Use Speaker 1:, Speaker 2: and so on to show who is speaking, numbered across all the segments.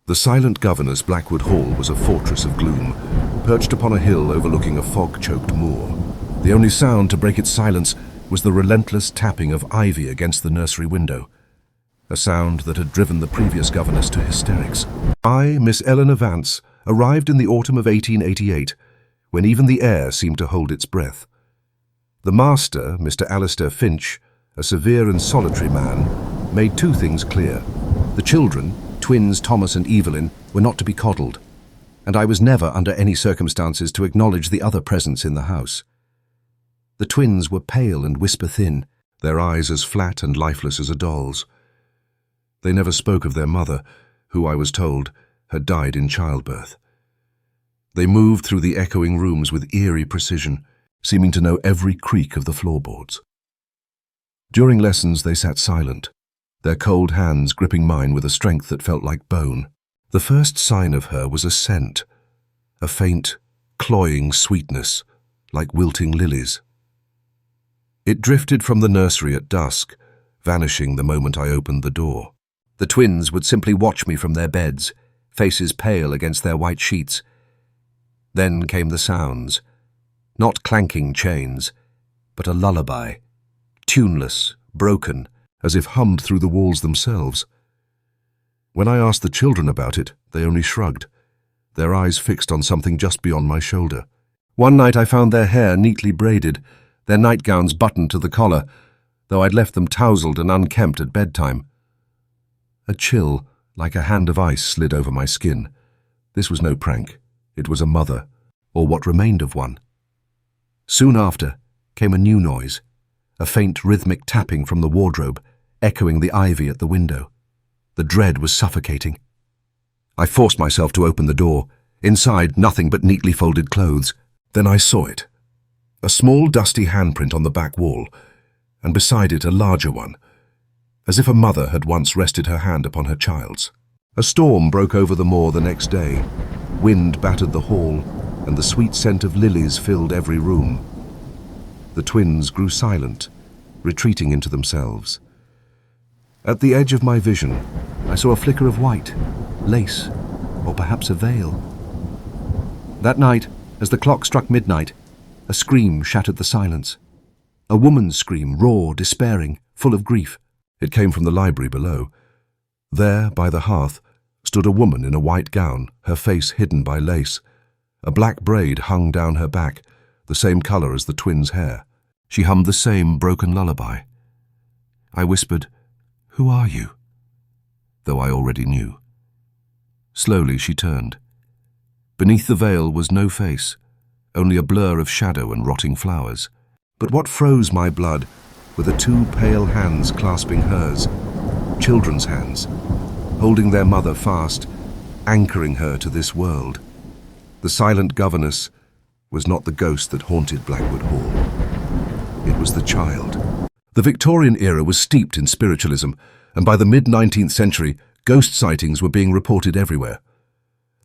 Speaker 1: The silent governor's Blackwood Hall was a fortress of gloom, perched upon a hill overlooking a fog-choked moor. The only sound to break its silence was the relentless tapping of ivy against the nursery window, a sound that had driven the previous governess to hysterics. I, Miss Eleanor Vance, arrived in the autumn of 1888, when even the air seemed to hold its breath. The master, Mr. Alistair Finch, a severe and solitary man, made two things clear. The children, twins Thomas and Evelyn, were not to be coddled, and I was never under any circumstances to acknowledge the other presence in the house. The twins were pale and whisper-thin, their eyes as flat and lifeless as a doll's. They never spoke of their mother, who, I was told, had died in childbirth. They moved through the echoing rooms with eerie precision, seeming to know every creak of the floorboards. During lessons they sat silent, their cold hands gripping mine with a strength that felt like bone. The first sign of her was a scent, a faint, cloying sweetness, like wilting lilies. It drifted from the nursery at dusk, vanishing the moment I opened the door. The twins would simply watch me from their beds, faces pale against their white sheets. Then came the sounds, not clanking chains, but a lullaby, tuneless, broken, as if hummed through the walls themselves. When I asked the children about it, they only shrugged, their eyes fixed on something just beyond my shoulder. One night I found their hair neatly braided, their nightgowns buttoned to the collar, though I'd left them tousled and unkempt at bedtime. A chill, like a hand of ice, slid over my skin. This was no prank. It was a mother, or what remained of one. Soon after came a new noise, a faint rhythmic tapping from the wardrobe, echoing the ivy at the window. The dread was suffocating. I forced myself to open the door. Inside, nothing but neatly folded clothes. Then I saw it. A small, dusty handprint on the back wall, and beside it a larger one, as if a mother had once rested her hand upon her child's. A storm broke over the moor the next day. Wind battered the hall, and the sweet scent of lilies filled every room. The twins grew silent, retreating into themselves. At the edge of my vision, I saw a flicker of white, lace, or perhaps a veil. That night, as the clock struck midnight, a scream shattered the silence. A woman's scream, raw, despairing, full of grief. It came from the library below. There, by the hearth, stood a woman in a white gown, her face hidden by lace. A black braid hung down her back, the same color as the twins' hair. She hummed the same broken lullaby. I whispered, "Who are you?" though I already knew. Slowly she turned. Beneath the veil was no face, only a blur of shadow and rotting flowers. But what froze my blood were the two pale hands clasping hers, children's hands, holding their mother fast, anchoring her to this world. The silent governess was not the ghost that haunted Blackwood Hall. It was the child. The Victorian era was steeped in spiritualism, and by the mid-19th century, ghost sightings were being reported everywhere.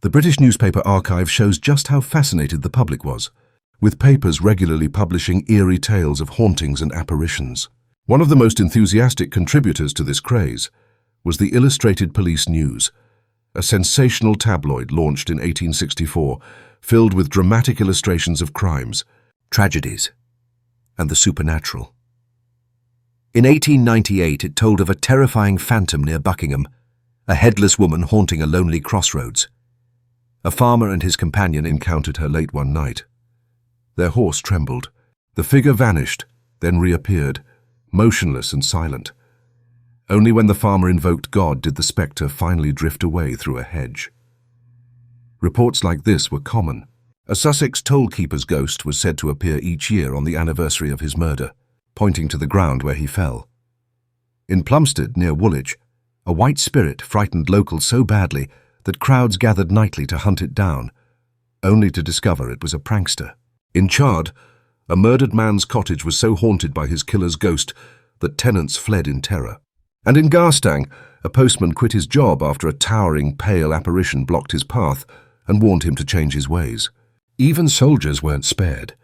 Speaker 1: The British newspaper archive shows just how fascinated the public was, with papers regularly publishing eerie tales of hauntings and apparitions. One of the most enthusiastic contributors to this craze was the Illustrated Police News, a sensational tabloid launched in 1864, filled with dramatic illustrations of crimes, tragedies, and the supernatural. In 1898, it told of a terrifying phantom near Buckingham, a headless woman haunting a lonely crossroads. A farmer and his companion encountered her late one night. Their horse trembled. The figure vanished, then reappeared, motionless and silent. Only when the farmer invoked God did the spectre finally drift away through a hedge. Reports like this were common. A Sussex toll-keeper's ghost was said to appear each year on the anniversary of his murder, pointing to the ground where he fell. In Plumstead, near Woolwich, a white spirit frightened locals so badly that crowds gathered nightly to hunt it down, only to discover it was a prankster. In Chard, a murdered man's cottage was so haunted by his killer's ghost that tenants fled in terror. And in Garstang, a postman quit his job after a towering, pale apparition blocked his path and warned him to change his ways. Even soldiers weren't spared.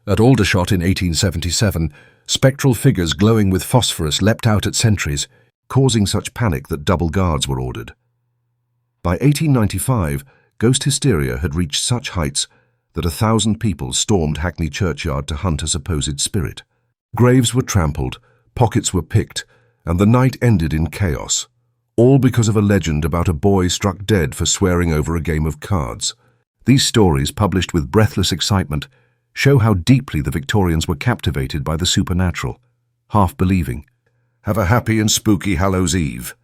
Speaker 1: At Aldershot in 1877, spectral figures glowing with phosphorus leapt out at sentries, causing such panic that double guards were ordered. By 1895, ghost hysteria had reached such heights that 1,000 people stormed Hackney churchyard to hunt a supposed spirit. Graves were trampled, pockets were picked, and the night ended in chaos, all because of a legend about a boy struck dead for swearing over a game of cards. These stories, published with breathless excitement, show how deeply the Victorians were captivated by the supernatural, half believing. Have a happy and spooky Hallows Eve.